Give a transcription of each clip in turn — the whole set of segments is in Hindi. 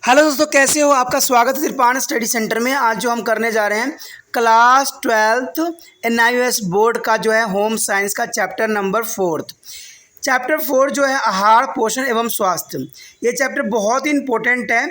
हेलो दोस्तों, कैसे हो? आपका स्वागत है त्रिपाण स्टडी सेंटर में। आज जो हम करने जा रहे हैं क्लास 12th NIOS बोर्ड का जो है होम साइंस का चैप्टर नंबर 4। चैप्टर 4 जो है आहार, पोषण एवं स्वास्थ्य। ये चैप्टर बहुत ही इंपॉर्टेंट है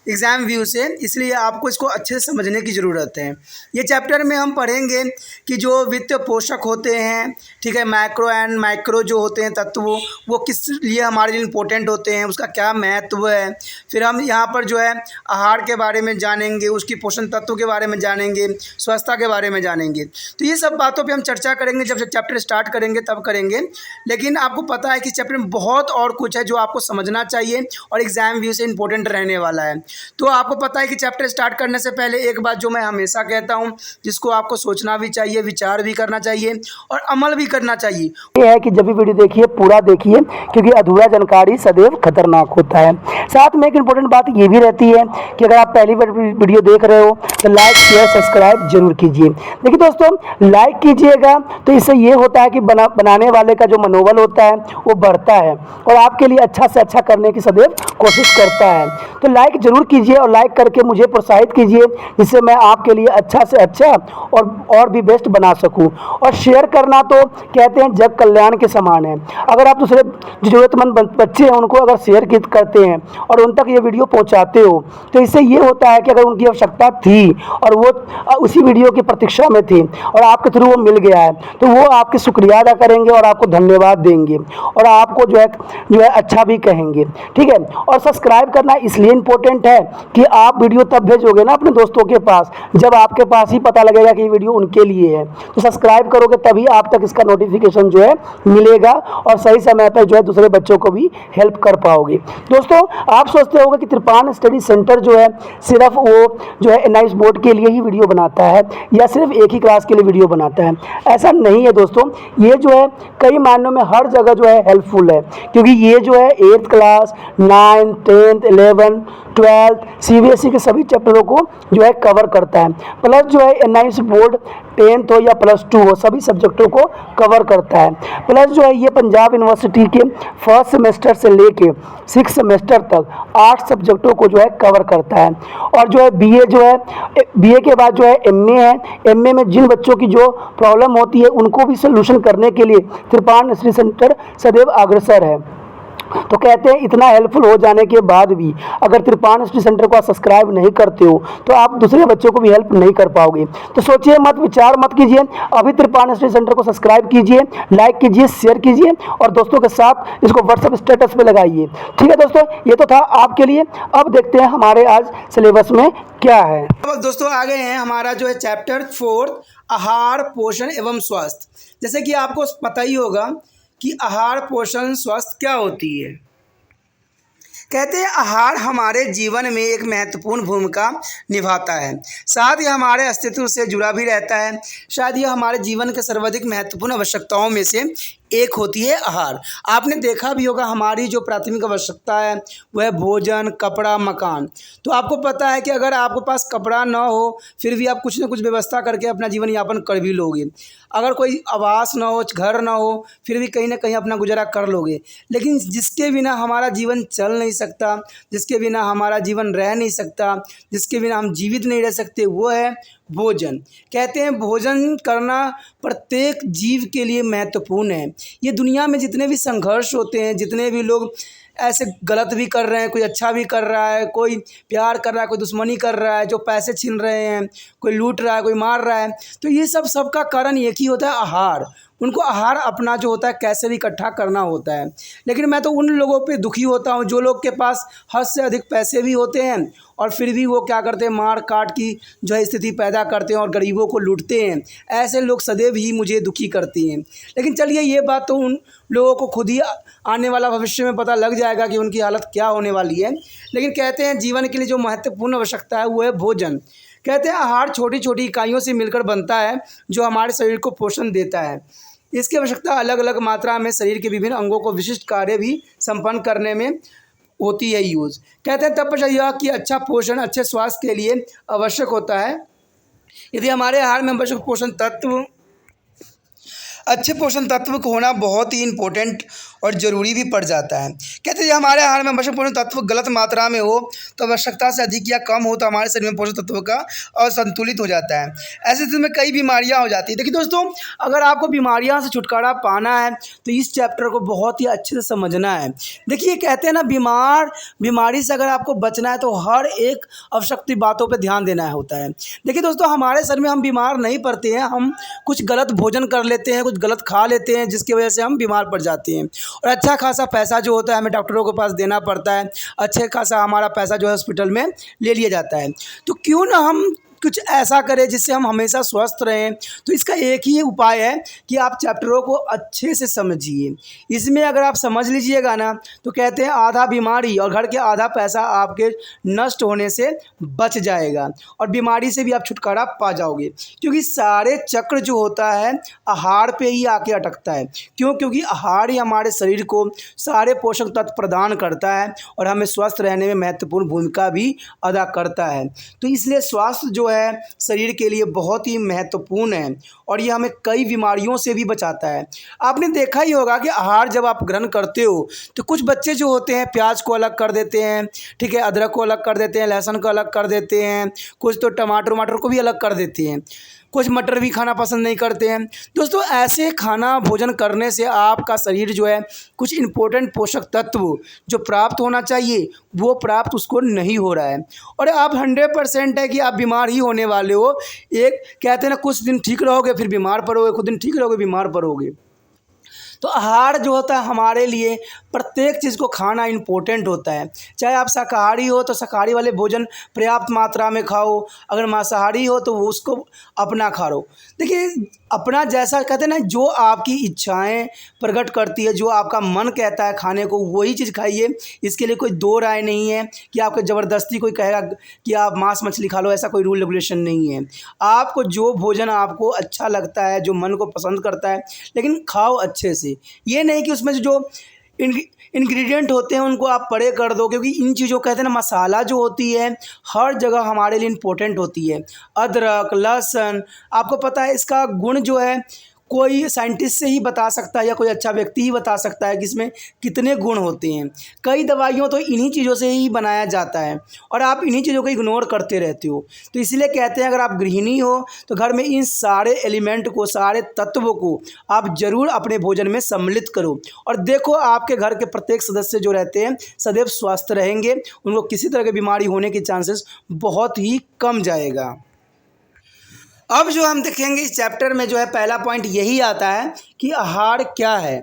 एग्ज़ाम व्यू से, इसलिए आपको इसको अच्छे से समझने की ज़रूरत है। ये चैप्टर में हम पढ़ेंगे कि जो वित्त पोषक होते हैं, ठीक है, मैक्रो एंड माइक्रो जो होते हैं तत्व, वो किस लिए हमारे लिए इम्पोर्टेंट होते हैं, उसका क्या महत्व है। फिर हम यहाँ पर जो है आहार के बारे में जानेंगे, उसकी पोषण तत्व के बारे में जानेंगे, स्वच्छता के बारे में जानेंगे। तो ये सब बातों पे हम चर्चा करेंगे, जब चैप्टर स्टार्ट करेंगे तब करेंगे। लेकिन आपको पता है कि चैप्टर में बहुत और कुछ है जो आपको समझना चाहिए और एग्ज़ाम व्यू से इम्पोर्टेंट रहने वाला है। तो आपको पता है कि चैप्टर स्टार्ट करने से पहले एक बात जो मैं हमेशा कहता हूं, जिसको आपको सोचना भी चाहिए, विचार भी करना चाहिए और अमल भी करना चाहिए, ये है कि जब भी वीडियो देखिए पूरा देखिए, क्योंकि अधूरा जानकारी सदैव खतरनाक होता है। साथ में एक इम्पोर्टेंट बात ये भी रहती है कि अगर आप पहली बार वीडियो देख रहे हो तो लाइक शेयर सब्सक्राइब जरूर कीजिए। देखिए दोस्तों, लाइक कीजिएगा तो इससे ये होता है कि बनाने वाले का जो मनोबल होता है वो बढ़ता है और आपके लिए अच्छा से अच्छा करने की सदैव कोशिश करता है। तो लाइक जरूर कीजिए और लाइक करके मुझे प्रोत्साहित कीजिए, जिससे मैं आपके लिए अच्छा से अच्छा और भी बेस्ट बना सकूं। और शेयर करना तो कहते हैं जग कल्याण के समान है। अगर आप दूसरे जरूरतमंद बच्चे हैं उनको अगर शेयर करते हैं और उन तक ये वीडियो पहुंचाते हो, तो इससे ये होता है कि अगर उनकी आवश्यकता थी और वो उसी वीडियो की प्रतीक्षा में थी और आपके थ्रू वो मिल गया है, तो वो आपके शुक्रिया अदा करेंगे और आपको धन्यवाद देंगे और आपको जो है अच्छा भी कहेंगे, ठीक है। और सब्सक्राइब करना इसलिए इम्पोर्टेंट है कि आप वीडियो तब भेजोगे ना अपने दोस्तों के पास जब आपके पास ही पता लगेगा कि ये वीडियो उनके लिए है। तो सब्सक्राइब करोगे तभी आप तक इसका नोटिफिकेशन जो है मिलेगा और सही समय पर जो है दूसरे बच्चों को भी हेल्प कर पाओगे। दोस्तों, आप सोचते होंगे कि त्रिपाण स्टडी सेंटर जो है सिर्फ वो जो है NIOS बोर्ड के लिए ही वीडियो बनाता है या सिर्फ एक ही क्लास के लिए वीडियो बनाता है। ऐसा नहीं है दोस्तों, ये जो है कई मायनों में हर जगह जो है हेल्पफुल है, क्योंकि ये जो है 8th class, 9th, 10th, 11th, 12th CBSE के सभी चैप्टरों को जो है कवर करता है। प्लस जो है NIOS बोर्ड 10th हो या +2 हो, सभी सब्जेक्टों को कवर करता है। प्लस जो है ये पंजाब यूनिवर्सिटी के फर्स्ट सेमेस्टर से लेके 6th सेमेस्टर तक 8 सब्जेक्टों को जो है कवर करता है। और जो है BA जो है BA के बाद जो है MA है। MA में जिन बच्चों की जो प्रॉब्लम होती है उनको भी सोल्यूशन करने के लिए त्रिपाण स्टडी सेंटर सदैव अग्रसर है। तो कहते हैं इतना हेल्पफुल हो जाने के बाद भी अगर त्रिपाण स्टडी सेंटर को आप सब्सक्राइब नहीं करते हो तो आप दूसरे बच्चों को भी हेल्प नहीं कर पाओगे। तो सोचिए मत, विचार मत कीजिए, अभी त्रिपाण स्टडी सेंटर को सब्सक्राइब कीजिए, लाइक कीजिए, शेयर कीजिए और दोस्तों के साथ इसको व्हाट्सएप स्टेटस पे लगाइए। ठीक है दोस्तों, ये तो था आपके लिए। अब देखते हैं हमारे आज सिलेबस में क्या है। अब दोस्तों आ गए हैं हमारा जो है चैप्टर 4 आहार, पोषण एवं स्वास्थ्य। जैसे कि आपको पता ही होगा कि आहार, पोषण, स्वास्थ्य क्या होती है। कहते हैं आहार हमारे जीवन में एक महत्वपूर्ण भूमिका निभाता है, साथ ही हमारे अस्तित्व से जुड़ा भी रहता है। शायद यह हमारे जीवन के सर्वाधिक महत्वपूर्ण आवश्यकताओं में से एक होती है आहार। आपने देखा भी होगा हमारी जो प्राथमिक आवश्यकता है वह भोजन, कपड़ा, मकान। तो आपको पता है कि अगर आपके पास कपड़ा ना हो फिर भी आप कुछ ना कुछ व्यवस्था करके अपना जीवन यापन कर भी लोगे। अगर कोई आवास ना हो, घर ना हो, फिर भी कहीं ना कहीं अपना गुजारा कर लोगे। लेकिन जिसके बिना हमारा जीवन चल नहीं सकता, जिसके बिना हमारा जीवन रह नहीं सकता, जिसके बिना हम जीवित नहीं रह सकते, वो है भोजन। कहते हैं भोजन करना प्रत्येक जीव के लिए महत्वपूर्ण है। ये दुनिया में जितने भी संघर्ष होते हैं, जितने भी लोग ऐसे गलत भी कर रहे हैं, कोई अच्छा भी कर रहा है, कोई प्यार कर रहा है, कोई दुश्मनी कर रहा है, जो पैसे छीन रहे हैं, कोई लूट रहा है, कोई मार रहा है, तो ये सबका कारण एक ही होता है, आहार। उनको आहार अपना जो होता है कैसे भी इकट्ठा करना होता है। लेकिन मैं तो उन लोगों पे दुखी होता हूँ जो लोग के पास हद से अधिक पैसे भी होते हैं और फिर भी वो क्या करते हैं, मार काट की जो है स्थिति पैदा करते हैं और गरीबों को लूटते हैं। ऐसे लोग सदैव ही मुझे दुखी करते हैं। लेकिन चलिए, ये बात तो उन लोगों को खुद ही आने वाला भविष्य में पता लग जाएगा कि उनकी हालत क्या होने वाली है। लेकिन कहते हैं जीवन के लिए जो महत्वपूर्ण आवश्यकता है वो है भोजन। कहते हैं आहार छोटी छोटी इकाइयों से मिलकर बनता है जो हमारे शरीर को पोषण देता है। इसकी आवश्यकता अलग अलग मात्रा में शरीर के विभिन्न अंगों को विशिष्ट कार्य भी संपन्न करने में होती है यूज़। कहते हैं तपश्चर्या कि अच्छा पोषण अच्छे स्वास्थ्य के लिए आवश्यक होता है। यदि हमारे आहार में अच्छे पोषण तत्व को होना बहुत ही इंपॉर्टेंट और ज़रूरी भी पड़ जाता है। कहते हैं हमारे आहार में आवश्यक पोषण तत्व गलत मात्रा में हो तो आवश्यकता से अधिक या कम हो तो हमारे शरीर में पोषण तत्वों का असंतुलित हो जाता है। ऐसी स्थिति में कई बीमारियां हो जाती है। देखिए दोस्तों, अगर आपको बीमारियां से छुटकारा पाना है तो इस चैप्टर को बहुत ही अच्छे से समझना है। देखिए कहते हैं ना, बीमारी से अगर आपको बचना है तो हर एक आवश्यक बातों पर ध्यान देना होता है। देखिए दोस्तों, हमारे शरीर में हम बीमार नहीं पड़ते हैं, हम कुछ गलत भोजन कर लेते हैं, कुछ गलत खा लेते हैं, जिसकी वजह से हम बीमार पड़ जाते हैं और अच्छा खासा पैसा जो होता है हमें डॉक्टरों के पास देना पड़ता है। अच्छे खासा हमारा पैसा जो है हॉस्पिटल में ले लिया जाता है। तो क्यों ना हम कुछ ऐसा करें जिससे हम हमेशा स्वस्थ रहें। तो इसका एक ही उपाय है कि आप चैप्टरों को अच्छे से समझिए। इसमें अगर आप समझ लीजिएगा ना तो कहते हैं आधा बीमारी और घर के आधा पैसा आपके नष्ट होने से बच जाएगा और बीमारी से भी आप छुटकारा पा जाओगे, क्योंकि सारे चक्र जो होता है आहार पे ही आके अटकता है। क्योंकि आहार ही हमारे शरीर को सारे पोषक तत्व प्रदान करता है और हमें स्वस्थ रहने में महत्वपूर्ण भूमिका भी अदा करता है। तो इसलिए स्वास्थ्य जो है शरीर के लिए बहुत ही महत्वपूर्ण है और ये हमें कई बीमारियों से भी बचाता है। आपने देखा ही होगा कि आहार जब आप ग्रहण करते हो तो कुछ बच्चे जो होते हैं प्याज को अलग कर देते हैं, ठीक है, अदरक को अलग कर देते हैं, लहसुन को अलग कर देते हैं, कुछ तो टमाटर को भी अलग कर देते हैं, कुछ मटर भी खाना पसंद नहीं करते हैं। दोस्तों, ऐसे खाना भोजन करने से आपका शरीर जो है कुछ इम्पोर्टेंट पोषक तत्व जो प्राप्त होना चाहिए वो प्राप्त उसको नहीं हो रहा है और आप 100% है कि आप बीमार ही होने वाले हो। एक कहते हैं ना, कुछ दिन ठीक रहोगे फिर बीमार पड़ोगे, कुछ दिन ठीक रहोगे बीमार पड़ोगे। तो आहार जो होता है हमारे लिए प्रत्येक चीज़ को खाना इम्पोर्टेंट होता है। चाहे आप शाकाहारी हो तो शाकाहारी वाले भोजन पर्याप्त मात्रा में खाओ, अगर मांसाहारी हो तो वो उसको अपना खा लो। देखिए, अपना जैसा कहते हैं ना, जो आपकी इच्छाएं प्रकट करती है, जो आपका मन कहता है खाने को वही चीज़ खाइए। इसके लिए कोई दो राय नहीं है कि आपको ज़बरदस्ती कोई कहेगा कि आप मांस मछली खा लो, ऐसा कोई रूल रेगुलेशन नहीं है। आपको जो भोजन आपको अच्छा लगता है, जो मन को पसंद करता है, लेकिन खाओ अच्छे से। ये नहीं कि उसमें जो इंग्रेडिएंट होते हैं उनको आप परे कर दो, क्योंकि इन चीज़ों कहते हैं ना, मसाला जो होती है हर जगह हमारे लिए इम्पोर्टेंट होती है। अदरक, लहसुन, आपको पता है इसका गुण जो है कोई साइंटिस्ट से ही बता सकता है या कोई अच्छा व्यक्ति ही बता सकता है कि इसमें कितने गुण होते हैं। कई दवाइयों तो इन्हीं चीज़ों से ही बनाया जाता है और आप इन्हीं चीज़ों को इग्नोर करते रहते हो। तो इसलिए कहते हैं अगर आप गृहिणी हो तो घर में इन सारे एलिमेंट को, सारे तत्वों को आप ज़रूर अपने भोजन में सम्मिलित करो और देखो आपके घर के प्रत्येक सदस्य जो रहते हैं सदैव स्वस्थ रहेंगे, उनको किसी तरह की बीमारी होने के चांसेस बहुत ही कम जाएगा। अब जो हम देखेंगे इस चैप्टर में जो है पहला पॉइंट यही आता है कि आहार क्या है।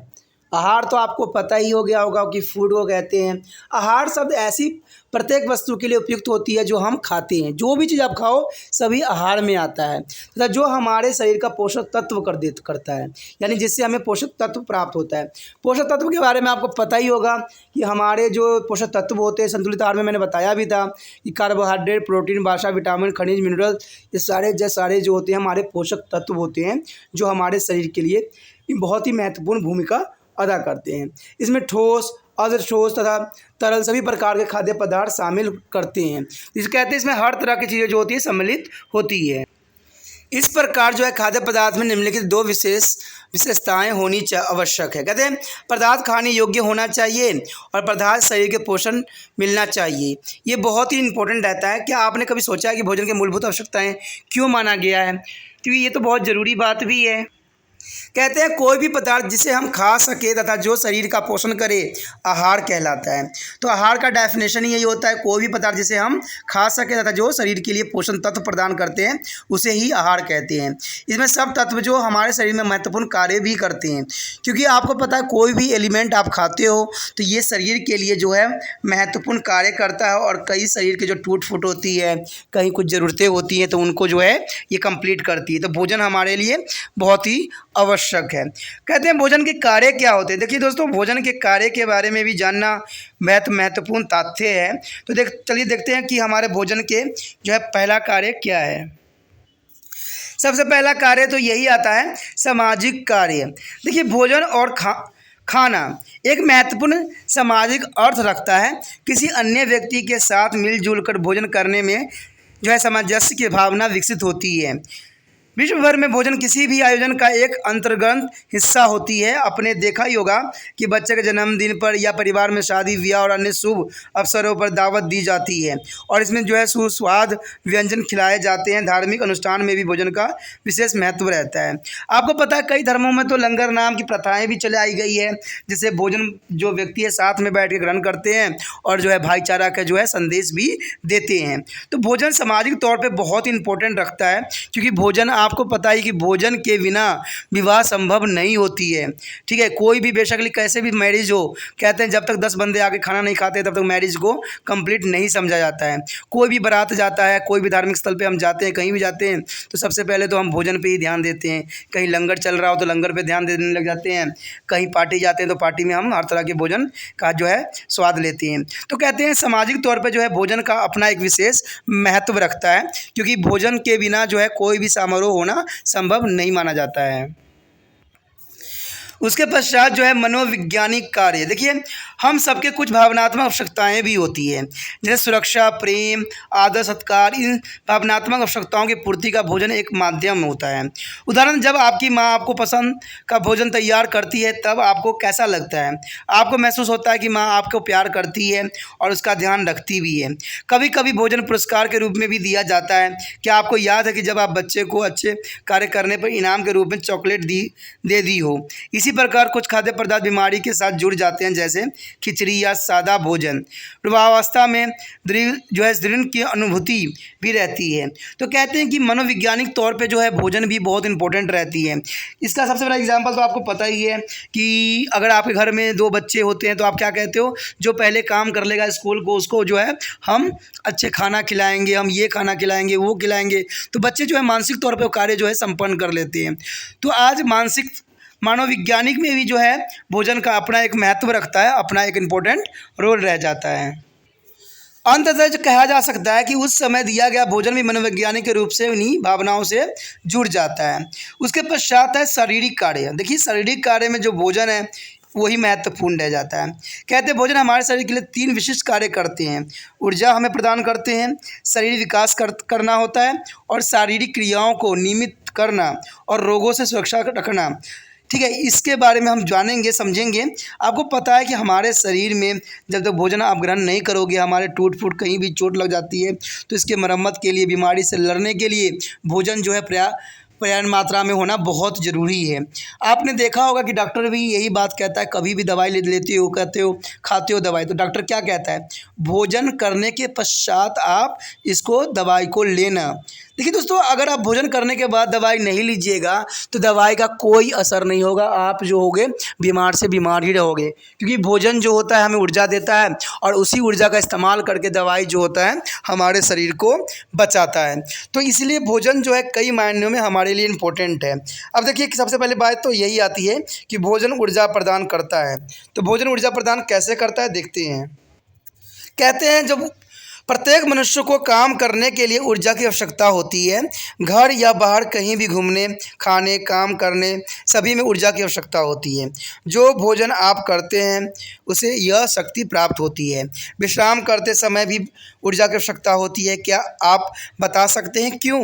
आहार तो आपको पता ही हो गया होगा कि फूड को कहते हैं। आहार शब्द ऐसी प्रत्येक वस्तु के लिए उपयुक्त होती है जो हम खाते हैं। जो भी चीज़ आप खाओ सभी आहार में आता है तथा जो हमारे शरीर का पोषक तत्व करता है, यानी जिससे हमें पोषक तत्व प्राप्त होता है। पोषक तत्व के बारे में आपको पता ही होगा कि हमारे जो पोषक तत्व होते हैं संतुलित आहार में मैंने बताया भी था कि कार्बोहाइड्रेट, प्रोटीन, वसा, विटामिन, खनिज, मिनरल, ये सारे जो होते हैं हमारे पोषक तत्व होते हैं जो हमारे शरीर के लिए बहुत ही महत्वपूर्ण भूमिका अदा करते हैं। इसमें ठोस, अर्धठोस तथा तरल सभी प्रकार के खाद्य पदार्थ शामिल करते हैं। जिसे कहते हैं इसमें हर तरह की चीज़ें जो होती है सम्मिलित होती है। इस प्रकार जो है खाद्य पदार्थ में निम्नलिखित दो विशेषताएं होनी आवश्यक है। कहते हैं पदार्थ खाने योग्य होना चाहिए और पदार्थ शरीर के पोषण मिलना चाहिए। ये बहुत ही इंपॉर्टेंट रहता है। क्या आपने कभी सोचा है कि भोजन की मूलभूत आवश्यकताएं क्यों माना गया है? क्योंकि ये तो बहुत ज़रूरी बात भी है। कहते हैं कोई भी पदार्थ जिसे हम खा सके तथा जो शरीर का पोषण करे आहार कहलाता है। तो आहार का डेफिनेशन ही यही होता है, कोई भी पदार्थ जिसे हम खा सके तथा जो शरीर के लिए पोषण तत्व प्रदान करते हैं उसे ही आहार कहते हैं। इसमें सब तत्व जो हमारे शरीर में महत्वपूर्ण कार्य भी करते हैं, क्योंकि आपको पता है कोई भी एलिमेंट आप खाते हो तो ये शरीर के लिए जो है महत्वपूर्ण कार्य करता है और कई शरीर की जो टूट फूट होती है, कहीं कुछ ज़रूरतें होती हैं तो उनको जो है ये कंप्लीट करती है। तो भोजन हमारे लिए बहुत ही आवश्यक है। कहते हैं भोजन के कार्य क्या होते हैं। देखिए दोस्तों, भोजन के कार्य के बारे में भी जानना महत्वपूर्ण तथ्य है। तो चलिए देखते हैं कि हमारे भोजन के जो है पहला कार्य क्या है। सबसे पहला कार्य तो यही आता है, सामाजिक कार्य। देखिए, भोजन और खाना एक महत्वपूर्ण सामाजिक अर्थ रखता है। किसी अन्य व्यक्ति के साथ मिलजुल कर भोजन करने में जो है सामंजस्य की भावना विकसित होती है। विश्व भर में भोजन किसी भी आयोजन का एक अंतर्गत हिस्सा होती है। आपने देखा ही होगा कि बच्चे के जन्मदिन पर या परिवार में शादी ब्याह और अन्य शुभ अवसरों पर दावत दी जाती है और इसमें जो है सुस्वाद व्यंजन खिलाए जाते हैं। धार्मिक अनुष्ठान में भी भोजन का विशेष महत्व रहता है। आपको पता है कई धर्मों में तो लंगर नाम की प्रथाएं भी चले आई गई है, जिससे भोजन जो व्यक्ति है साथ में बैठ के ग्रहण करते हैं और जो है भाईचारा का जो है संदेश भी देते हैं। तो भोजन सामाजिक तौर पर बहुत इंपॉर्टेंट रखता है, क्योंकि भोजन आपको पता है कि भोजन के बिना विवाह संभव नहीं होती है। ठीक है, कोई भी बेशक कैसे भी मैरिज हो, कहते हैं जब तक 10 बंदे आके खाना नहीं खाते तब तक मैरिज को कंप्लीट नहीं समझा जाता है। कोई भी बारात जाता है, कोई भी धार्मिक स्थल पे हम जाते हैं, कहीं भी जाते हैं, तो सबसे पहले तो हम भोजन पे ही ध्यान देते हैं। कहीं लंगर चल रहा हो तो लंगर पे ध्यान देने लग जाते हैं, कहीं पार्टी जाते हैं तो पार्टी में हम हर तरह के भोजन का जो है स्वाद लेते हैं। तो कहते हैं सामाजिक तौर पर जो है भोजन का अपना एक विशेष महत्व रखता है, क्योंकि भोजन के बिना जो है कोई भी समारोह होना संभव नहीं माना जाता है। उसके पश्चात जो है मनोवैज्ञानिक कार्य। देखिए, हम सबके कुछ भावनात्मक आवश्यकताएं भी होती है, जैसे सुरक्षा, प्रेम, आदर, सत्कार। इन भावनात्मक आवश्यकताओं की पूर्ति का भोजन एक माध्यम होता है। उदाहरण, जब आपकी माँ आपको पसंद का भोजन तैयार करती है तब आपको कैसा लगता है? आपको महसूस होता है कि माँ आपको प्यार करती है और उसका ध्यान रखती भी है। कभी कभी भोजन पुरस्कार के रूप में भी दिया जाता है। क्या आपको याद है कि जब आप बच्चे को अच्छे कार्य करने पर इनाम के रूप में चॉकलेट दे दी हो? इसी प्रकार कुछ खाद्य पदार्थ बीमारी के साथ जुड़ जाते हैं, जैसे खिचड़ी या सादा भोजन। वृद्धावस्था में जो है दृढ़ की अनुभूति भी रहती है। तो कहते हैं कि मनोवैज्ञानिक तौर पे जो है भोजन भी बहुत इंपॉर्टेंट रहती है। इसका सबसे बड़ा एग्जांपल तो आपको पता ही है कि अगर आपके घर में 2 बच्चे होते हैं तो आप क्या कहते हो? जो पहले काम कर लेगा स्कूल को, उसको जो है हम अच्छे खाना खिलाएंगे, हम ये खाना खिलाएंगे, वो खिलाएंगे। तो बच्चे जो है मानसिक तौर पर कार्य जो है संपन्न कर लेते हैं। तो आज मानवविज्ञानिक में भी जो है भोजन का अपना एक महत्व रखता है, अपना एक इम्पोर्टेंट रोल रह जाता है। अंततः जो कहा जा सकता है कि उस समय दिया गया भोजन भी मनोवैज्ञानिक के रूप से उन्हीं भावनाओं से जुड़ जाता है। उसके पश्चात है शारीरिक कार्य। देखिए, शारीरिक कार्य में जो भोजन है वही महत्वपूर्ण रह जाता है। कहते हैं भोजन हमारे शरीर के लिए 3 विशिष्ट कार्य करते हैं। ऊर्जा हमें प्रदान करते हैं, शरीर विकास करना होता है और शारीरिक क्रियाओं को नियमित करना और रोगों से सुरक्षा रखना। ठीक है, इसके बारे में हम जानेंगे, समझेंगे। आपको पता है कि हमारे शरीर में जब तक भोजन आप ग्रहण नहीं करोगे, हमारे टूट फूट कहीं भी चोट लग जाती है, तो इसके मरम्मत के लिए, बीमारी से लड़ने के लिए भोजन जो है पर्याप्त मात्रा में होना बहुत ज़रूरी है। आपने देखा होगा कि डॉक्टर भी यही बात कहता है, कभी भी दवाई लेते हो, कहते हो खाते हो दवाई, तो डॉक्टर क्या कहता है? भोजन करने के पश्चात आप इसको दवाई को लेना। देखिए दोस्तों, अगर आप भोजन करने के बाद दवाई नहीं लीजिएगा तो दवाई का कोई असर नहीं होगा। आप जो होगे बीमार से बीमार ही रहोगे, क्योंकि भोजन जो होता है हमें ऊर्जा देता है और उसी ऊर्जा का इस्तेमाल करके दवाई जो होता है हमारे शरीर को बचाता है। तो इसलिए भोजन जो है कई मायनों में हमारे लिए इम्पोर्टेंट है। अब देखिए, सबसे पहले बात तो यही आती है कि भोजन ऊर्जा प्रदान करता है। तो भोजन ऊर्जा प्रदान कैसे करता है, देखते हैं। कहते हैं जब प्रत्येक मनुष्य को काम करने के लिए ऊर्जा की आवश्यकता होती है। घर या बाहर कहीं भी घूमने, खाने, काम करने, सभी में ऊर्जा की आवश्यकता होती है। जो भोजन आप करते हैं उसे यह शक्ति प्राप्त होती है। विश्राम करते समय भी ऊर्जा की आवश्यकता होती है। क्या आप बता सकते हैं क्यों?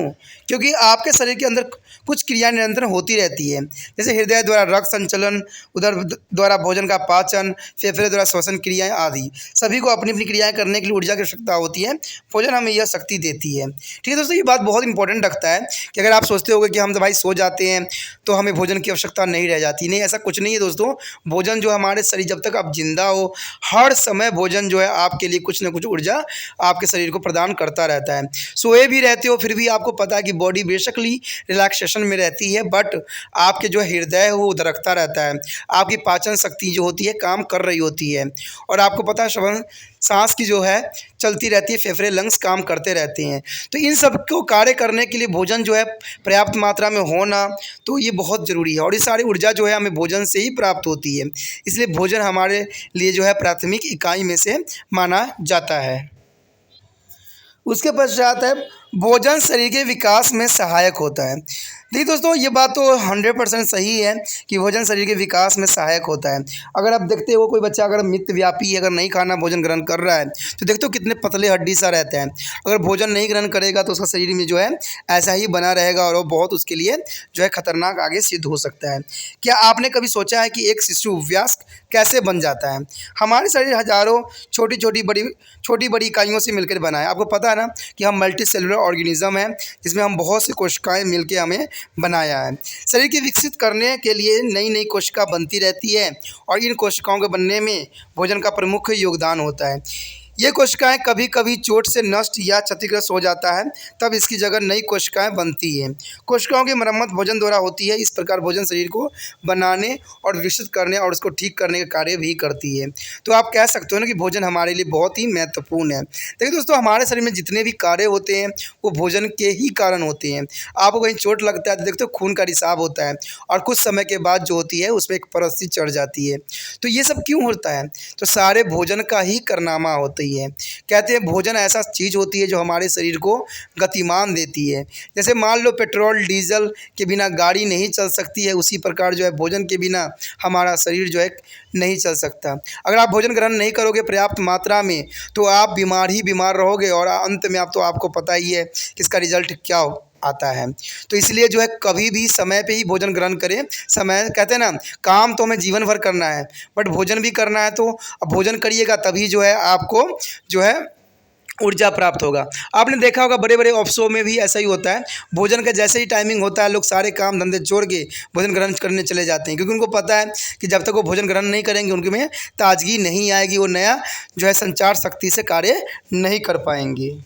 क्योंकि आपके शरीर के अंदर कुछ क्रिया निरंतर होती रहती है, जैसे हृदय द्वारा रक्त संचलन, उदर द्वारा भोजन का पाचन, फेफड़े द्वारा श्वसन क्रियाएं आदि। सभी को अपनी अपनी क्रियाएं करने के लिए ऊर्जा की आवश्यकता होती है। भोजन हमें यह शक्ति देती है। ठीक है दोस्तों, ये बात बहुत इंपॉर्टेंट रखता है कि अगर आप सोचते होगे कि हम भाई सो जाते हैं तो हमें भोजन की आवश्यकता नहीं रह जाती, नहीं, ऐसा कुछ नहीं है दोस्तों। भोजन जो हमारे शरीर, जब तक आप जिंदा हो, हर समय भोजन जो है आपके लिए कुछ ना कुछ ऊर्जा आपके शरीर को प्रदान करता रहता है। सोए भी रहते हो फिर भी आपको पता है कि बॉडी बेशकली रिलैक्सेशन में रहती है, बट आपके जो हृदय है वो धड़कता रहता है। आपकी पाचन शक्ति जो होती है काम कर रही होती है, और आपको पता है श्वसन, सांस की जो है चलती रहती है, फेफड़े, लंग्स काम करते रहते हैं। तो इन सब को कार्य करने के लिए भोजन जो है पर्याप्त मात्रा में होना तो ये बहुत ज़रूरी है, और ये सारी ऊर्जा जो है हमें भोजन से ही प्राप्त होती है। इसलिए भोजन हमारे लिए जो है प्राथमिक इकाई में से माना जाता है। उसके पश्चात है भोजन शरीर के विकास में सहायक होता है। देखिए दोस्तों, ये बात तो 100% सही है कि भोजन शरीर के विकास में सहायक होता है। अगर आप देखते हो कोई बच्चा अगर मितव्यापी अगर नहीं खाना भोजन ग्रहण कर रहा है तो देखते हो कितने पतले हड्डी सा रहते हैं। अगर भोजन नहीं ग्रहण करेगा तो उसका शरीर में जो है ऐसा ही बना रहेगा और वो बहुत उसके लिए जो है खतरनाक आगे सिद्ध हो सकता है। क्या आपने कभी सोचा है कि एक शिशु वयस्क कैसे बन जाता है? हमारे शरीर हजारों छोटी बड़ी इकाइयों से मिलकर बना है। आपको पता है ना कि हम मल्टी सेलुलर ऑर्गेनिज्म है जिसमें हम बहुत सी कोशिकाएं मिलकर हमें बनाया है। शरीर के विकसित करने के लिए नई नई कोशिका बनती रहती है और इन कोशिकाओं के बनने में भोजन का प्रमुख योगदान होता है। ये कोशिकाएं कभी कभी चोट से नष्ट या क्षतिग्रस्त हो जाता है, तब इसकी जगह नई कोशिकाएं बनती हैं। कोशिकाओं की मरम्मत भोजन द्वारा होती है। इस प्रकार भोजन शरीर को बनाने और विकसित करने और उसको ठीक करने का कार्य भी करती है। तो आप कह सकते हो ना कि भोजन हमारे लिए बहुत ही महत्वपूर्ण है। देखिए दोस्तों, हमारे शरीर में जितने भी कार्य होते हैं वो भोजन के ही कारण होते हैं। आपको कहीं चोट लगता है तो देखते हो खून का रिसाव होता है और कुछ समय के बाद जो होती है उसमें एक परत सी चढ़ जाती है। तो ये सब क्यों होता है? तो सारे भोजन का ही कारनामा होता है। कहते हैं भोजन ऐसा चीज़ होती है जो हमारे शरीर को गतिमान देती है। जैसे मान लो पेट्रोल डीजल के बिना गाड़ी नहीं चल सकती है, उसी प्रकार जो है भोजन के बिना हमारा शरीर जो है नहीं चल सकता। अगर आप भोजन ग्रहण नहीं करोगे पर्याप्त मात्रा में तो आप बीमार ही बीमार रहोगे और अंत में आपको पता ही है कि इसका रिजल्ट क्या आता है। तो इसलिए जो है कभी भी समय पे ही भोजन ग्रहण करें। समय कहते हैं ना, काम तो हमें जीवन भर करना है बट भोजन भी करना है। तो अब भोजन करिएगा तभी जो है आपको जो है ऊर्जा प्राप्त होगा। आपने देखा होगा बड़े बड़े ऑफिसों में भी ऐसा ही होता है। भोजन का जैसे ही टाइमिंग होता है लोग सारे काम धंधे छोड़ के भोजन ग्रहण करने चले जाते हैं, क्योंकि उनको पता है कि जब तक वो भोजन ग्रहण नहीं करेंगे उनके में ताजगी नहीं आएगी, वो नया जो है संचार शक्ति से कार्य नहीं कर पाएंगे।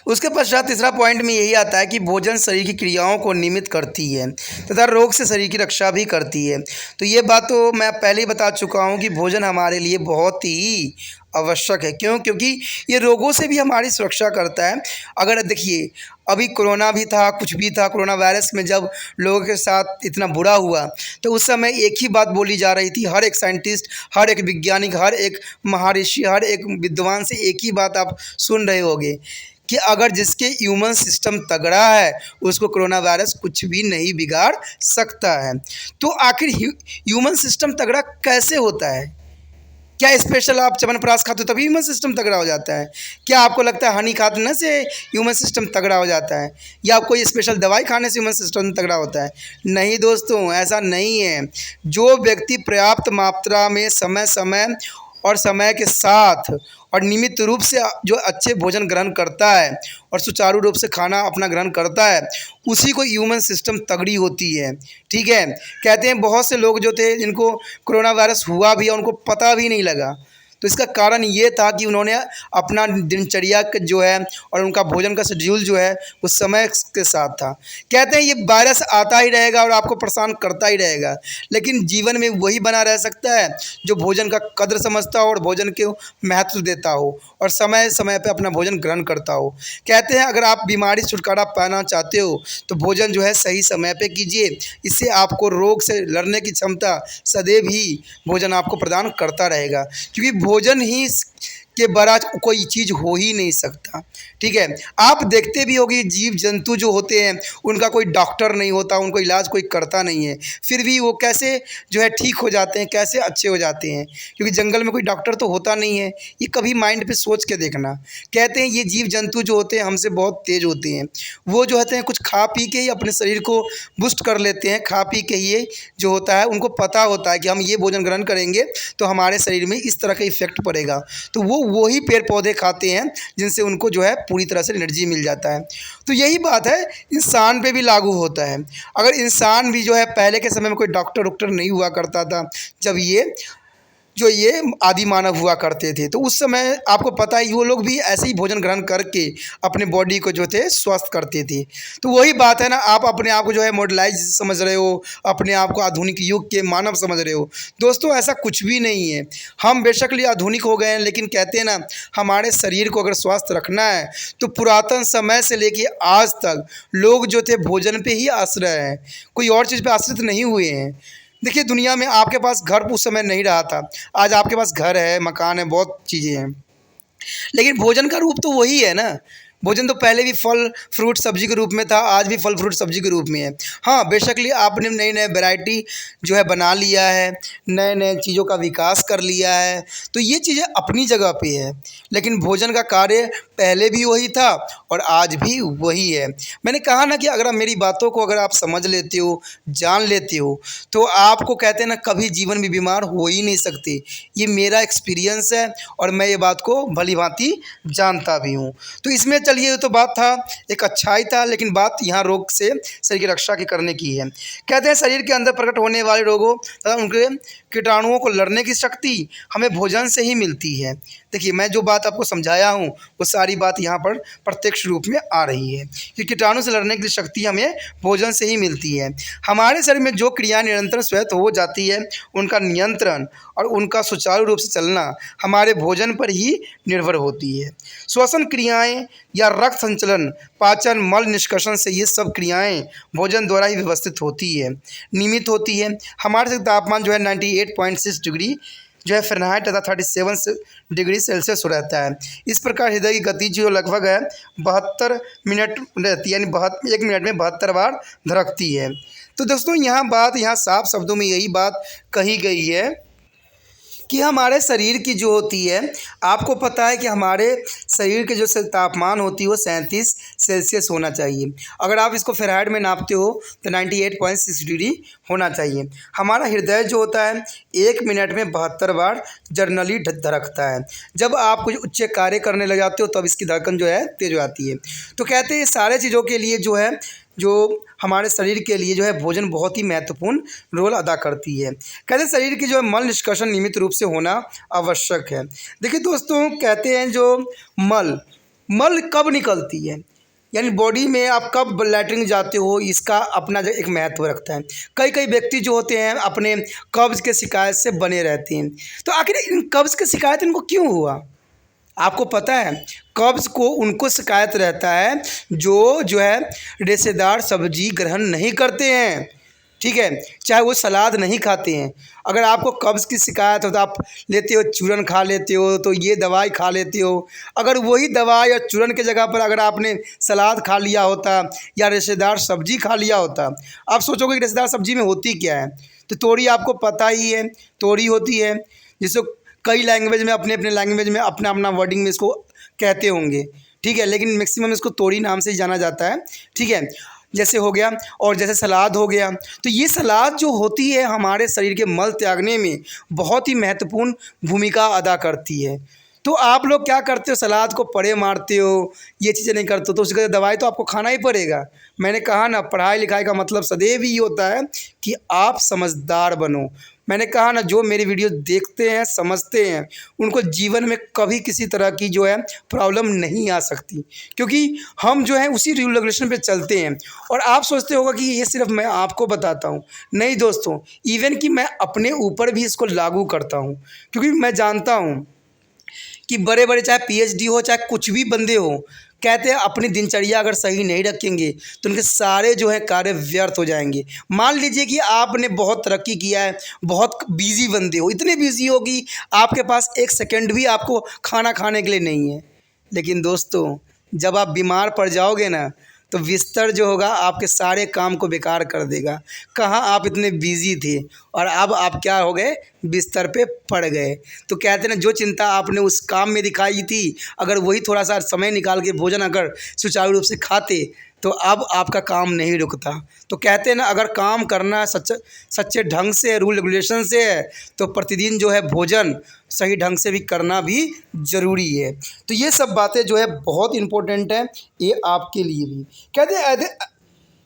उसके पश्चात तीसरा पॉइंट में यही आता है कि भोजन शरीर की क्रियाओं को नियमित करती है तथा रोग से शरीर की रक्षा भी करती है। तो ये बात तो मैं पहले ही बता चुका हूँ कि भोजन हमारे लिए बहुत ही आवश्यक है। क्यों? क्योंकि ये रोगों से भी हमारी सुरक्षा करता है। अगर देखिए अभी कोरोना भी था, कुछ भी था, कोरोना वायरस में जब लोगों के साथ इतना बुरा हुआ तो उस समय एक ही बात बोली जा रही थी। हर एक साइंटिस्ट, हर एक वैज्ञानिक, हर एक महर्षि, हर एक विद्वान से एक ही बात आप सुन रहे होंगे कि अगर जिसके ह्यूमन सिस्टम तगड़ा है उसको कोरोना वायरस कुछ भी नहीं बिगाड़ सकता है। तो आखिर ह्यूमन सिस्टम तगड़ा कैसे होता है? क्या स्पेशल आप च्यवनप्राश खाते हो तभी ह्यूमन सिस्टम तगड़ा हो जाता है? क्या आपको लगता है हनी खाने से ह्यूमन सिस्टम तगड़ा हो जाता है, या कोई स्पेशल दवाई खाने से ह्यूमन सिस्टम तगड़ा होता है? नहीं दोस्तों, ऐसा नहीं है। जो व्यक्ति पर्याप्त मात्रा में समय समय और समय के साथ और नियमित रूप से जो अच्छे भोजन ग्रहण करता है और सुचारू रूप से खाना अपना ग्रहण करता है उसी को ह्यूमन सिस्टम तगड़ी होती है। ठीक है, कहते हैं बहुत से लोग जो थे जिनको कोरोना वायरस हुआ भी और उनको पता भी नहीं लगा, तो इसका कारण ये था कि उन्होंने अपना दिनचर्या जो है और उनका भोजन का शेड्यूल जो है वो समय के साथ था। कहते हैं ये वायरस आता ही रहेगा और आपको परेशान करता ही रहेगा, लेकिन जीवन में वही बना रह सकता है जो भोजन का कद्र समझता हो और भोजन के महत्व देता हो और समय समय पर अपना भोजन ग्रहण करता हो। कहते हैं अगर आप बीमारी से छुटकारा पाना चाहते हो तो भोजन जो है सही समय पर कीजिए। इससे आपको रोग से लड़ने की क्षमता सदैव ही भोजन आपको प्रदान करता रहेगा, क्योंकि भोजन ही के बड़ा कोई चीज़ हो ही नहीं सकता। ठीक है, आप देखते भी होगी जीव जंतु जो होते हैं उनका कोई डॉक्टर नहीं होता, उनको इलाज कोई करता नहीं है, फिर भी वो कैसे जो है ठीक हो जाते हैं, कैसे अच्छे हो जाते हैं? क्योंकि जंगल में कोई डॉक्टर तो होता नहीं है। ये कभी माइंड पे सोच के देखना। कहते हैं ये जीव जंतु जो होते हैं हमसे बहुत तेज़ होते हैं। वो जो होते हैं कुछ खा पी के ही अपने शरीर को बुस्ट कर लेते हैं, खा पी के ये जो होता है उनको पता होता है कि हम ये भोजन ग्रहण करेंगे तो हमारे शरीर में इस तरह का इफेक्ट पड़ेगा। तो वो ही पेड़ पौधे खाते हैं जिनसे उनको जो है पूरी तरह से एनर्जी मिल जाता है। तो यही बात है इंसान पे भी लागू होता है। अगर इंसान भी जो है पहले के समय में कोई डॉक्टर नहीं हुआ करता था, जब ये आदि मानव हुआ करते थे तो उस समय आपको पता ही वो लोग भी ऐसे ही भोजन ग्रहण करके अपने बॉडी को जो थे स्वस्थ करते थे। तो वही बात है ना, आप अपने आप को जो है मॉडर्नाइज समझ रहे हो, अपने आप को आधुनिक युग के मानव समझ रहे हो। दोस्तों ऐसा कुछ भी नहीं है। हम बेशक लिए आधुनिक हो गए हैं, लेकिन कहते हैं ना हमारे शरीर को अगर स्वस्थ रखना है तो पुरातन समय से लेके आज तक लोग जो थे भोजन पे ही आश्रय हैं, कोई और चीज़ पे आश्रित नहीं हुए हैं। देखिए दुनिया में आपके पास घर उस समय नहीं रहा था, आज आपके पास घर है, मकान है, बहुत चीज़ें हैं। लेकिन भोजन का रूप तो वही है ना। भोजन तो पहले भी फल फ्रूट सब्जी के रूप में था, आज भी फल फ्रूट सब्जी के रूप में है। हाँ, बेशकली आपने नई नई वैरायटी जो है बना लिया है, नए नए चीज़ों का विकास कर लिया है, तो ये चीज़ें अपनी जगह पे है, लेकिन भोजन का कार्य पहले भी वही था और आज भी वही है। मैंने कहा ना कि अगर आप मेरी बातों को अगर आप समझ लेते हो, जान लेते हो, तो आपको कहते हैं ना कभी जीवन में बीमार हो ही नहीं सकते। ये मेरा एक्सपीरियंस है और मैं ये बात को भली भांति जानता भी हूँ। तो इसमें चलिए, ये तो बात था, एक अच्छाई था, लेकिन बात यहाँ रोग से शरीर की रक्षा की करने की है। कहते हैं शरीर के अंदर प्रकट होने वाले रोगों तथा उनके कीटाणुओं को लड़ने की शक्ति हमें भोजन से ही मिलती है। देखिए, मैं जो बात आपको समझाया हूँ वो सारी बात यहाँ पर प्रत्यक्ष रूप में आ रही है कि कीटाणु से लड़ने की शक्ति हमें भोजन से ही मिलती है। हमारे शरीर में जो क्रियाएं निरंतर स्वतः हो जाती है, उनका नियंत्रण और उनका सुचारू रूप से चलना हमारे भोजन पर ही निर्भर होती है। श्वसन क्रियाएं या रक्त संचलन, पाचन, मल निष्कर्षण से ये सब क्रियाएं भोजन द्वारा ही व्यवस्थित होती है, नियमित होती है। हमारे से तापमान जो है 98.6 डिग्री जो है फ़ारेनहाइट तथा 37 डिग्री सेल्सियस हो रहता है। इस प्रकार हृदय की गति जो लगभग है 72 मिनट रहती है, यानी 1 मिनट में 72 बार धड़कती है। तो दोस्तों, यहाँ साफ शब्दों में यही बात कही गई है कि हमारे शरीर की जो होती है, आपको पता है कि हमारे शरीर के जो तापमान होती है वो 37 सेल्सियस होना चाहिए। अगर आप इसको फ़ारेनहाइट में नापते हो तो 98.6 डिग्री होना चाहिए। हमारा हृदय जो होता है 1 मिनट में 72 बार जनरली धड़कता है। जब आप कुछ उच्च कार्य करने लग जाते हो तब इसकी धड़कन जो है तेज हो जाती है। तो कहते हैं सारे चीज़ों के लिए जो हमारे शरीर के लिए जो है भोजन बहुत ही महत्वपूर्ण रोल अदा करती है। कहते हैं शरीर की जो है मल निष्कर्षण नियमित रूप से होना आवश्यक है। देखिए दोस्तों, कहते हैं जो मल कब निकलती है, यानी बॉडी में आप कब लैट्रिन जाते हो, इसका अपना जो एक महत्व रखता है। कई व्यक्ति जो होते हैं अपने कब्ज़ के शिकायत से बने रहते हैं। तो आखिर इन कब्ज़ के शिकायत इनको क्यों हुआ? आपको पता है, कब्ज़ को उनको शिकायत रहता है जो है रेशेदार सब्जी ग्रहण नहीं करते हैं, ठीक है, चाहे वो सलाद नहीं खाते हैं। अगर आपको कब्ज़ की शिकायत हो तो आप लेते हो चूरन खा लेते हो, तो ये दवाई खा लेते हो। अगर वही दवाई या चूरन के जगह पर अगर आपने सलाद खा लिया होता या रेशेदार सब्जी खा लिया होता, आप सोचोगे कि रेशेदार सब्जी में होती क्या है। तो तोरी आपको पता ही है, तोरी होती है, जिसको कई लैंग्वेज में अपने अपने लैंग्वेज में अपना अपना वर्डिंग में इसको कहते होंगे, ठीक है, लेकिन मैक्सिमम इसको तोरी नाम से ही जाना जाता है, ठीक है। जैसे हो गया, और जैसे सलाद हो गया, तो ये सलाद जो होती है हमारे शरीर के मल त्यागने में बहुत ही महत्वपूर्ण भूमिका अदा करती है। तो आप लोग क्या करते हो, सलाद को पड़े मारते हो, ये चीज़ें नहीं करते हो, तो उसकी दवाई तो आपको खाना ही पड़ेगा। मैंने कहा ना, पढ़ाई लिखाई का मतलब सदैव ही होता है कि आप समझदार बनो। मैंने कहा ना, जो मेरी वीडियो देखते हैं, समझते हैं, उनको जीवन में कभी किसी तरह की जो है प्रॉब्लम नहीं आ सकती, क्योंकि हम जो है उसी रूल रेगुलेशन पे चलते हैं। और आप सोचते होगा कि ये सिर्फ मैं आपको बताता हूँ, नहीं दोस्तों, इवन कि मैं अपने ऊपर भी इसको लागू करता हूँ, क्योंकि मैं जानता हूँ कि बड़े बड़े चाहे पीएचडी हो, चाहे कुछ भी बंदे हो, कहते हैं अपनी दिनचर्या अगर सही नहीं रखेंगे तो उनके सारे जो है कार्य व्यर्थ हो जाएंगे। मान लीजिए कि आपने बहुत तरक्की किया है, बहुत बिजी बंदे हो, इतने बिजी हो कि आपके पास 1 सेकंड भी आपको खाना खाने के लिए नहीं है। लेकिन दोस्तों, जब आप बीमार पड़ जाओगे ना, तो बिस्तर जो होगा आपके सारे काम को बेकार कर देगा। कहाँ आप इतने बिजी थे और अब आप क्या हो गए, बिस्तर पे पड़ गए। तो कहते हैं ना, जो चिंता आपने उस काम में दिखाई थी, अगर वही थोड़ा सा समय निकाल के भोजन अगर सुचारू रूप से खाते तो अब आपका काम नहीं रुकता। तो कहते हैं ना, अगर काम करना सच्चे ढंग से, रूल रेगुलेशन से है, तो प्रतिदिन जो है भोजन सही ढंग से भी करना भी ज़रूरी है। तो ये सब बातें जो है बहुत इम्पोर्टेंट है, ये आपके लिए भी। कहते हैं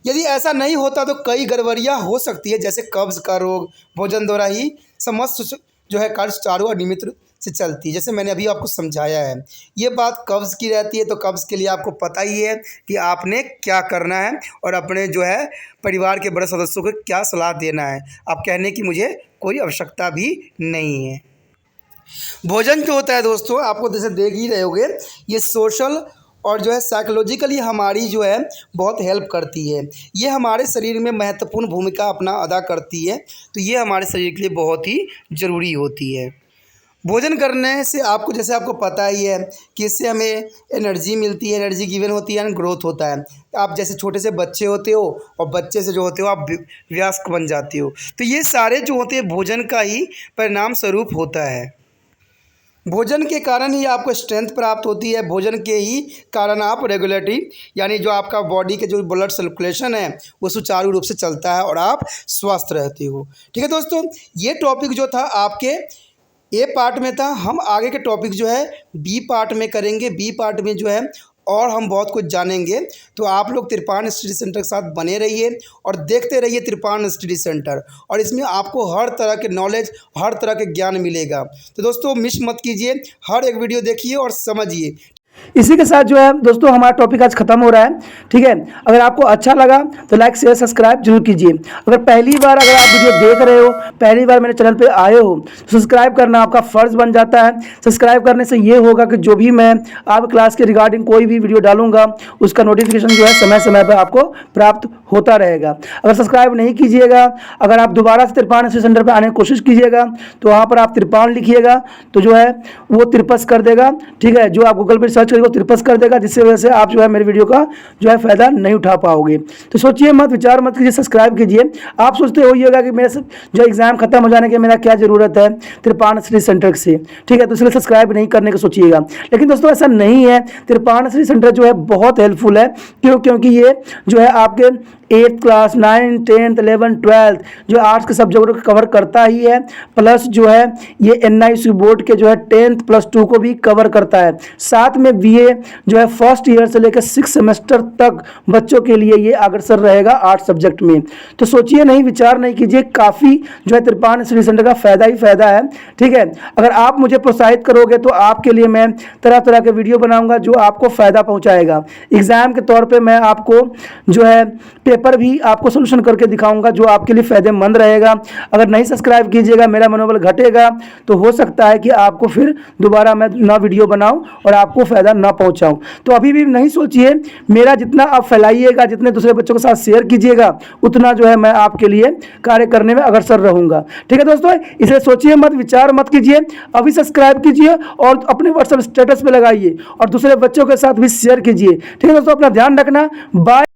यदि ऐसा नहीं होता तो कई गड़बड़ियाँ हो सकती है, जैसे कब्ज़ का रोग भोजन द्वारा ही समस्त जो है कार्य सुचारू और नियमित रूप से चलती है। जैसे मैंने अभी आपको समझाया है, ये बात कब्ज़ की रहती है। तो कब्ज़ के लिए आपको पता ही है कि आपने क्या करना है और अपने जो है परिवार के बड़े सदस्यों को क्या सलाह देना है। आप कहने की मुझे कोई आवश्यकता भी नहीं है। भोजन जो होता है दोस्तों, आपको जैसे देख ही रहे होगे, ये सोशल और जो है साइकोलॉजिकली हमारी जो है बहुत हेल्प करती है। ये हमारे शरीर में महत्वपूर्ण भूमिका अपना अदा करती है। तो ये हमारे शरीर के लिए बहुत ही ज़रूरी होती है। भोजन करने से आपको, जैसे आपको पता ही है कि इससे हमें एनर्जी मिलती है, एनर्जी गिवन होती है एंड ग्रोथ होता है। आप जैसे छोटे से बच्चे होते हो और बच्चे से जो होते हो आप वयस्क बन जाते हो, तो ये सारे जो होते हैं भोजन का ही परिणाम स्वरूप होता है। भोजन के कारण ही आपको स्ट्रेंथ प्राप्त होती है, भोजन के ही कारण आप रेगुलेटरी यानी जो आपका बॉडी के जो ब्लड सर्कुलेशन है वो सुचारू रूप से चलता है और आप स्वस्थ रहते हो। ठीक है दोस्तों, ये टॉपिक जो था आपके ए पार्ट में था। हम आगे के टॉपिक जो है बी पार्ट में करेंगे। बी पार्ट में जो है और हम बहुत कुछ जानेंगे, तो आप लोग त्रिपाण स्टडी सेंटर के साथ बने रहिए और देखते रहिए त्रिपाण स्टडी सेंटर, और इसमें आपको हर तरह के नॉलेज, हर तरह के ज्ञान मिलेगा। तो दोस्तों मिस मत कीजिए, हर एक वीडियो देखिए और समझिए। इसी के साथ जो है दोस्तों हमारा टॉपिक आज खत्म हो रहा है। ठीक है, अगर आपको अच्छा लगा तो लाइक शेयर सब्सक्राइब जरूर कीजिए। अगर पहली बार अगर आप वीडियो देख रहे हो, पहली बार मेरे चैनल पे आए हो, तो सब्सक्राइब करना आपका फ़र्ज़ बन जाता है। सब्सक्राइब करने से ये होगा कि जो भी मैं आप क्लास के रिगार्डिंग कोई भी वीडियो डालूंगा उसका नोटिफिकेशन जो है समय समय पर आपको प्राप्त होता रहेगा। अगर सब्सक्राइब नहीं कीजिएगा, अगर आप दोबारा से त्रिपाण स्टडी सेंटर पर आने की कोशिश कीजिएगा तो वहाँ पर आप त्रिपाण लिखिएगा तो जो है वो त्रिपस कर देगा। ठीक है, जो आप गूगल पर सर्च को त्रिपस कर देगा, जिससे वजह से आप जो है मेरे वीडियो का जो है फायदा नहीं उठा पाओगे। तो सोचिए मत, विचार मत कीजिए, सब्सक्राइब कीजिए। आप सोचते होइएगा कि मेरे जो एग्जाम खत्म हो जाने के मेरा क्या जरूरत है त्रिपाण स्टडी सेंटर से। ठीक है, तो इसलिए सब्सक्राइब नहीं करने का सोचिएगा, लेकिन दोस्तों ऐसा नहीं है। त्रिपाण स्टडी सेंटर जो है बहुत हेल्पफुल है। क्योंकि ये जो है आपके 8th class 9th 10th 11th 12th जो आर्ट्स के सब्जेक्टों को कवर करता ही है, प्लस जो है ये NIC बोर्ड के जो है 10th +2 को भी कवर करता है। साथ में BA जो है फर्स्ट ईयर से लेकर 6 सेमेस्टर तक बच्चों के लिए ये अग्रसर रहेगा आर्ट्स सब्जेक्ट में। तो सोचिए नहीं, विचार नहीं कीजिए, काफ़ी जो है त्रिपाण स्टडी सेंटर का फ़ायदा ही फ़ायदा है। ठीक है, अगर आप मुझे प्रोत्साहित करोगे तो आपके लिए मैं तरह तरह के वीडियो बनाऊंगा जो आपको फ़ायदा पहुँचाएगा। एग्ज़ाम के तौर पर मैं आपको जो है पेपर भी आपको सोल्यूशन करके दिखाऊंगा जो आपके लिए फ़ायदेमंद रहेगा। अगर नहीं सब्सक्राइब कीजिएगा, मेरा मनोबल घटेगा, तो हो सकता है कि आपको फिर दोबारा मैं ना वीडियो बनाऊं और आपको फ़ायदा ना पहुंचाऊं। तो अभी भी नहीं सोचिए, मेरा जितना आप फैलाइएगा, जितने दूसरे बच्चों के साथ शेयर कीजिएगा, उतना जो है मैं आपके लिए कार्य करने में अग्रसर रहूँगा। ठीक है दोस्तों, इसलिए सोचिए मत, विचार मत कीजिए, अभी सब्सक्राइब कीजिए और अपने व्हाट्सएप स्टेटस पर लगाइए और दूसरे बच्चों के साथ भी शेयर कीजिए। ठीक है दोस्तों, अपना ध्यान रखना। बाय।